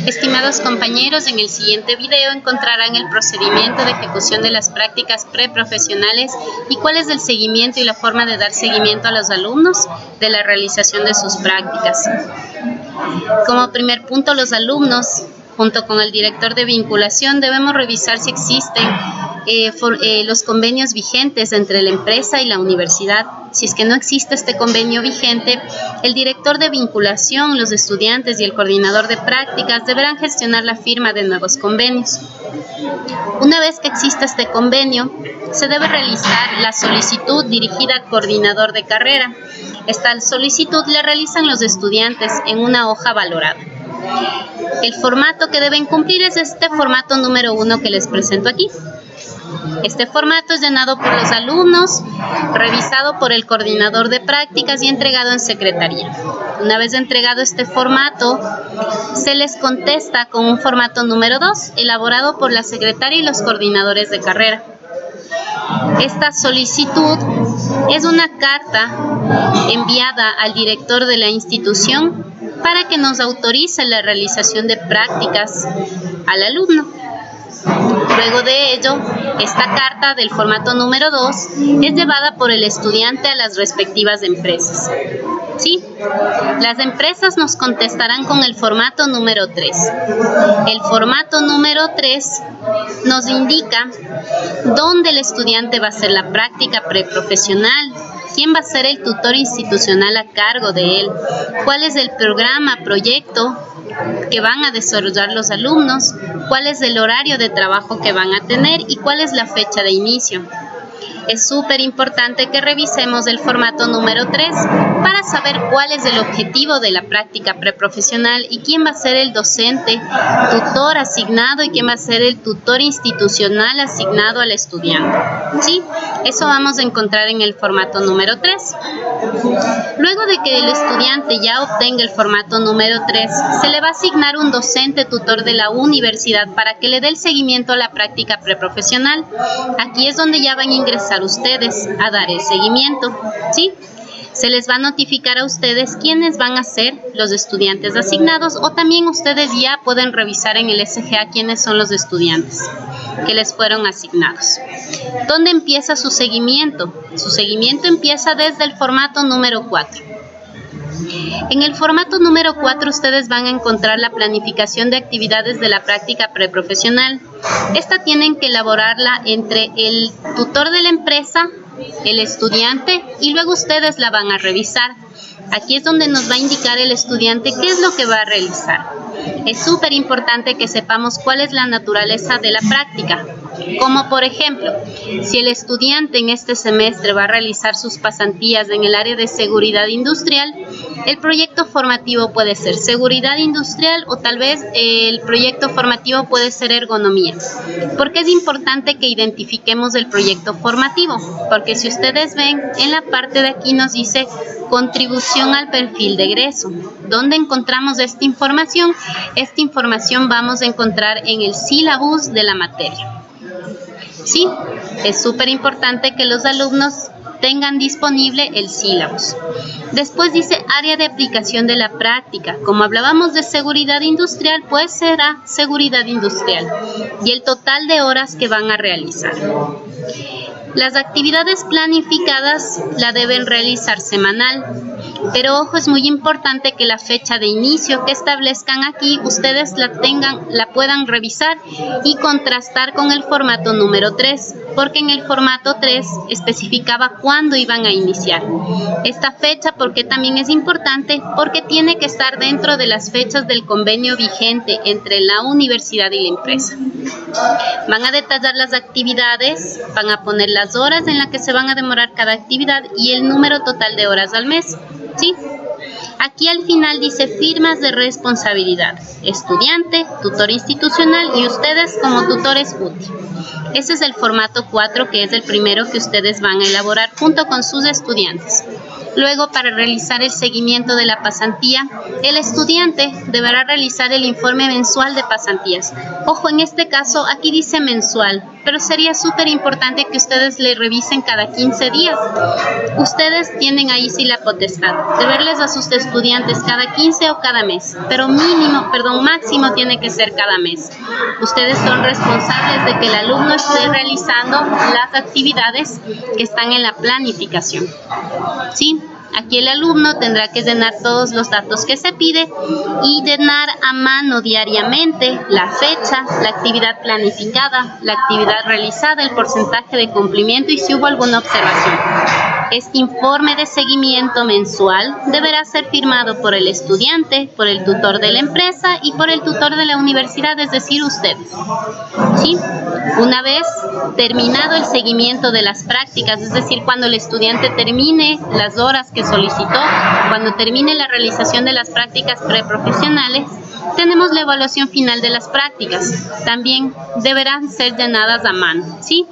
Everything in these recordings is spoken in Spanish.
Estimados compañeros, en el siguiente video encontrarán el procedimiento de ejecución de las prácticas preprofesionales y cuál es el seguimiento y la forma de dar seguimiento a los alumnos de la realización de sus prácticas. Como primer punto, los alumnos, junto con el director de vinculación, debemos revisar si existen los convenios vigentes entre la empresa y la universidad. Si es que no existe este convenio vigente, el director de vinculación, los estudiantes y el coordinador de prácticas deberán gestionar la firma de nuevos convenios. Una vez que exista este convenio, se debe realizar la solicitud dirigida al coordinador de carrera. Esta solicitud la realizan los estudiantes en una hoja valorada. El formato que deben cumplir es este formato número 1 que les presento aquí. Este formato es llenado por los alumnos, revisado por el coordinador de prácticas y entregado en secretaría. Una vez entregado este formato, se les contesta con un formato número 2, elaborado por la secretaria y los coordinadores de carrera. Esta solicitud es una carta enviada al director de la institución para que nos autorice la realización de prácticas al alumno. Luego de ello, esta carta del formato número 2 es llevada por el estudiante a las respectivas empresas. ¿Sí? Las empresas nos contestarán con el formato número 3. El formato número 3 nos indica dónde el estudiante va a hacer la práctica preprofesional, quién va a ser el tutor institucional a cargo de él, cuál es el programa, proyecto que van a desarrollar los alumnos, cuál es el horario de trabajo que van a tener y cuál es la fecha de inicio. Es súper importante que revisemos el formato número 3 para saber cuál es el objetivo de la práctica preprofesional y quién va a ser el docente, tutor asignado y quién va a ser el tutor institucional asignado al estudiante. ¿Sí? Eso vamos a encontrar en el formato número 3. Luego de que el estudiante ya obtenga el formato número 3, se le va a asignar un docente tutor de la universidad para que le dé el seguimiento a la práctica preprofesional. Aquí es donde ya van a ingresar ustedes a dar el seguimiento, ¿sí? Se les va a notificar a ustedes quiénes van a ser los estudiantes asignados, o también ustedes ya pueden revisar en el SGA quiénes son los estudiantes que les fueron asignados. ¿Dónde empieza su seguimiento? Su seguimiento empieza desde el formato número 4. En el formato número 4 ustedes van a encontrar la planificación de actividades de la práctica preprofesional. Esta tienen que elaborarla entre el tutor de la empresa, el estudiante, y luego ustedes la van a revisar. Aquí es donde nos va a indicar el estudiante qué es lo que va a realizar. Es súper importante que sepamos cuál es la naturaleza de la práctica. Como por ejemplo, si el estudiante en este semestre va a realizar sus pasantías en el área de seguridad industrial, el proyecto formativo puede ser seguridad industrial o tal vez el proyecto formativo puede ser ergonomía. ¿Por qué es importante que identifiquemos el proyecto formativo? Porque si ustedes ven, en la parte de aquí nos dice contribución al perfil de egreso. ¿Dónde encontramos esta información? Esta información vamos a encontrar en el sílabus de la materia. Sí, es súper importante que los alumnos tengan disponible el sílabus. Después dice área de aplicación de la práctica. Como hablábamos de seguridad industrial, pues será seguridad industrial y el total de horas que van a realizar. Las actividades planificadas la deben realizar semanal, pero ojo, es muy importante que la fecha de inicio que establezcan aquí ustedes la puedan revisar y contrastar con el formato número 3, porque en el formato 3 especificaba cuándo iban a iniciar. Esta fecha, porque también es importante, porque tiene que estar dentro de las fechas del convenio vigente entre la universidad y la empresa. Van a detallar las actividades, van a poner las horas en las que se van a demorar cada actividad y el número total de horas al mes. ¿Sí? Aquí al final dice firmas de responsabilidad, estudiante, tutor institucional y ustedes como tutores útiles. Ese es el formato 4, que es el primero que ustedes van a elaborar junto con sus estudiantes. Luego, para realizar el seguimiento de la pasantía, el estudiante deberá realizar el informe mensual de pasantías. Ojo, en este caso, aquí dice mensual, pero sería súper importante que ustedes le revisen cada 15 días. Ustedes tienen ahí sí la potestad de verles a sus estudiantes cada 15 o cada mes, pero máximo tiene que ser cada mes. Ustedes son responsables de que el alumno esté realizando las actividades que están en la planificación, ¿sí? Aquí el alumno tendrá que llenar todos los datos que se pide y llenar a mano diariamente la fecha, la actividad planificada, la actividad realizada, el porcentaje de cumplimiento y si hubo alguna observación. Este informe de seguimiento mensual deberá ser firmado por el estudiante, por el tutor de la empresa y por el tutor de la universidad, es decir, ustedes, ¿sí? Una vez terminado el seguimiento de las prácticas, es decir, cuando el estudiante termine las horas que solicitó, cuando termine la realización de las prácticas preprofesionales, tenemos la evaluación final de las prácticas. También deberán ser llenadas a mano, ¿sí?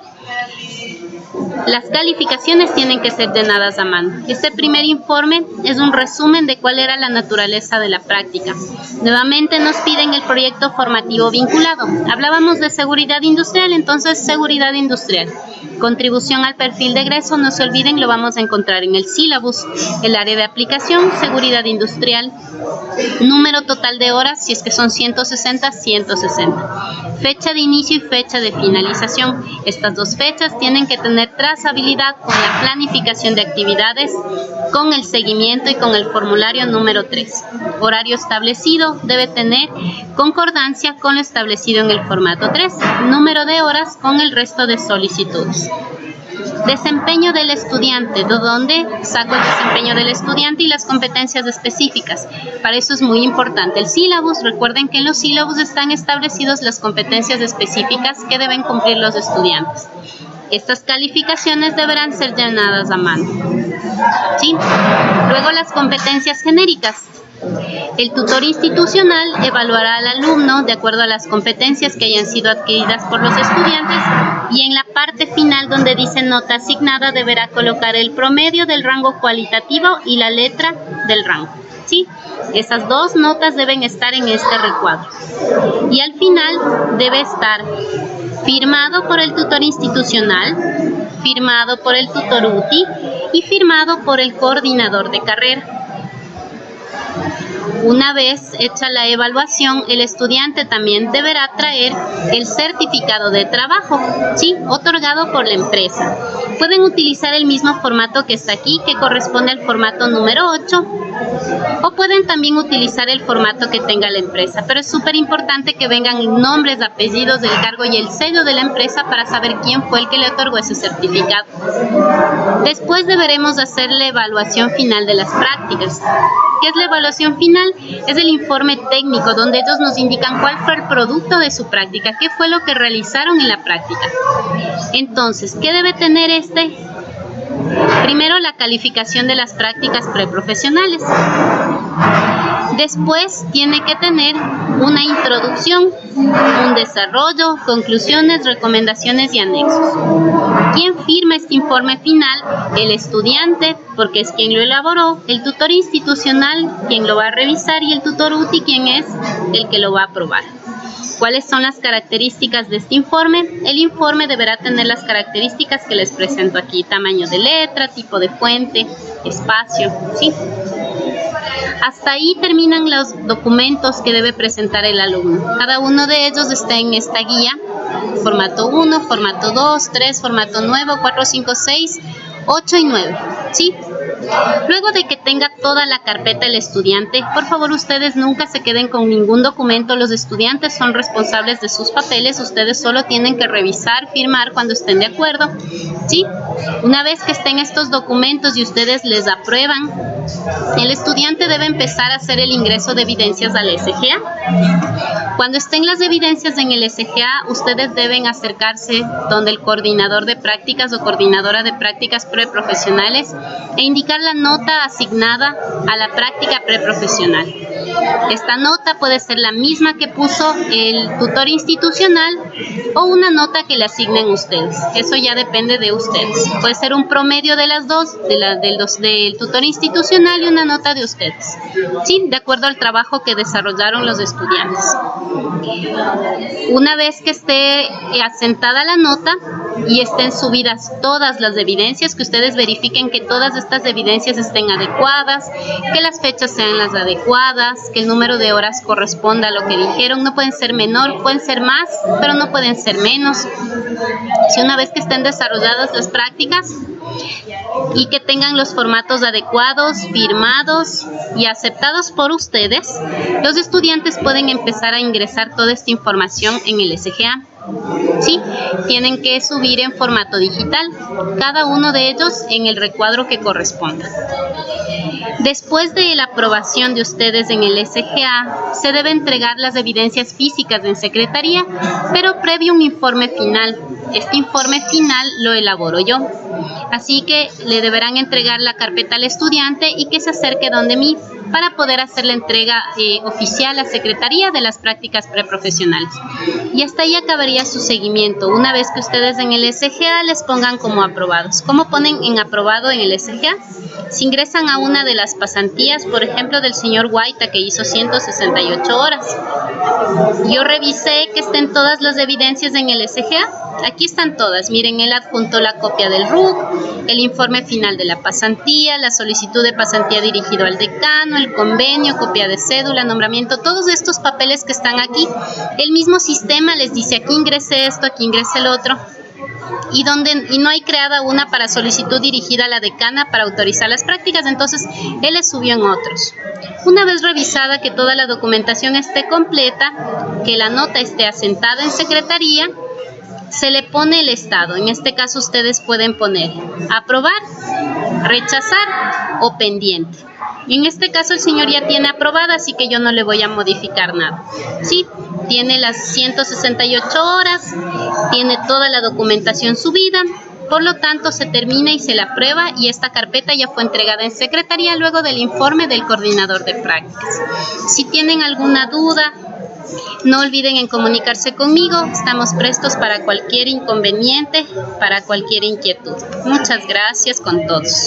Las calificaciones tienen que ser llenadas a mano. Este primer informe es un resumen de cuál era la naturaleza de la práctica. Nuevamente nos piden el proyecto formativo vinculado. Hablábamos de seguridad industrial, entonces seguridad industrial. Contribución al perfil de egreso, no se olviden, lo vamos a encontrar en el sílabus. El área de aplicación, seguridad industrial. Número total de horas, si es que son 160, 160. Fecha de inicio y fecha de finalización. Estas dos fechas tienen que tener trazabilidad con la planificación de actividades, con el seguimiento y con el formulario número 3. Horario establecido debe tener concordancia con lo establecido en el formato 3. Número de horas con el resto de solicitudes. Desempeño del estudiante, ¿de dónde saco el desempeño del estudiante y las competencias específicas? Para eso es muy importante el sílabus. Recuerden que en los sílabus están establecidas las competencias específicas que deben cumplir los estudiantes. Estas calificaciones deberán ser llenadas a mano, ¿sí? Luego las competencias genéricas. El tutor institucional evaluará al alumno de acuerdo a las competencias que hayan sido adquiridas por los estudiantes y en la parte final donde dice nota asignada deberá colocar el promedio del rango cualitativo y la letra del rango, ¿sí? Esas dos notas deben estar en este recuadro. Y al final debe estar firmado por el tutor institucional, firmado por el tutor UTI y firmado por el coordinador de carrera. Una vez hecha la evaluación, el estudiante también deberá traer el certificado de trabajo, ¿sí?, otorgado por la empresa. Pueden utilizar el mismo formato que está aquí, que corresponde al formato número 8, o pueden también utilizar el formato que tenga la empresa, pero es súper importante que vengan nombres, apellidos del cargo y el sello de la empresa para saber quién fue el que le otorgó ese certificado. Después deberemos hacer la evaluación final de las prácticas. ¿Qué es la evaluación final? Es el informe técnico donde ellos nos indican cuál fue el producto de su práctica, qué fue lo que realizaron en la práctica. Entonces, ¿qué debe tener este? Primero, la calificación de las prácticas preprofesionales. Después tiene que tener una introducción, un desarrollo, conclusiones, recomendaciones y anexos. ¿Quién firma este informe final? El estudiante, porque es quien lo elaboró, el tutor institucional, quien lo va a revisar, y el tutor UTI, quien es el que lo va a aprobar. ¿Cuáles son las características de este informe? El informe deberá tener las características que les presento aquí: tamaño de letra, tipo de fuente, espacio, ¿sí? Hasta ahí terminan los documentos que debe presentar el alumno. Cada uno de ellos está en esta guía: formato 1, formato 2, 3, formato 9, 4, 5, 6, 8 y 9, ¿sí? Luego de que tenga toda la carpeta el estudiante, por favor ustedes nunca se queden con ningún documento. Los estudiantes son responsables de sus papeles, ustedes solo tienen que revisar, firmar cuando estén de acuerdo, ¿sí? Una vez que estén estos documentos y ustedes les aprueban, el estudiante debe empezar a hacer el ingreso de evidencias al SGA. Cuando estén las evidencias en el SGA, ustedes deben acercarse donde el coordinador de prácticas o coordinadora de prácticas preprofesionales e indicar la nota asignada a la práctica preprofesional. Esta nota puede ser la misma que puso el tutor institucional o una nota que le asignen ustedes. Eso ya depende de ustedes. Puede ser un promedio de las dos, del tutor institucional y una nota de ustedes, sí, de acuerdo al trabajo que desarrollaron los estudiantes. Una vez que esté asentada la nota y estén subidas todas las evidencias, que ustedes verifiquen que todas estas evidencias estén adecuadas, que las fechas sean las adecuadas, que el número de horas corresponda a lo que dijeron. No pueden ser menor, pueden ser más, pero no pueden ser menos. Si una vez que estén desarrolladas las prácticas y que tengan los formatos adecuados, firmados y aceptados por ustedes, los estudiantes pueden empezar a ingresar toda esta información en el SGA. Sí, tienen que subir en formato digital, cada uno de ellos en el recuadro que corresponda. Después de la aprobación de ustedes en el SGA, se debe entregar las evidencias físicas en secretaría, pero previo un informe final. Este informe final lo elaboro yo. Así que le deberán entregar la carpeta al estudiante y que se acerque donde mí para poder hacer la entrega oficial a Secretaría de las prácticas preprofesionales. Y hasta ahí acabaría su seguimiento, una vez que ustedes en el SGA les pongan como aprobados. ¿Cómo ponen en aprobado en el SGA? Si ingresan a una de las pasantías, por ejemplo, del señor Guaita, que hizo 168 horas. Yo revisé que estén todas las evidencias en el SGA. Aquí están todas. Miren, él adjuntó la copia del RUC, el informe final de la pasantía, la solicitud de pasantía dirigido al decano, el convenio, copia de cédula, nombramiento, todos estos papeles que están aquí. El mismo sistema les dice aquí ingrese esto, aquí ingrese el otro. Y no hay creada una para solicitud dirigida a la decana para autorizar las prácticas, entonces él les subió en otros. Una vez revisada que toda la documentación esté completa, que la nota esté asentada en secretaría, se le pone el estado. En este caso ustedes pueden poner aprobar, rechazar o pendiente. Y en este caso el señor ya tiene aprobada, así que yo no le voy a modificar nada. Sí, tiene las 168 horas, tiene toda la documentación subida, por lo tanto se termina y se la aprueba y esta carpeta ya fue entregada en secretaría luego del informe del coordinador de prácticas. Si tienen alguna duda, no olviden en comunicarse conmigo, estamos prestos para cualquier inconveniente, para cualquier inquietud. Muchas gracias con todos.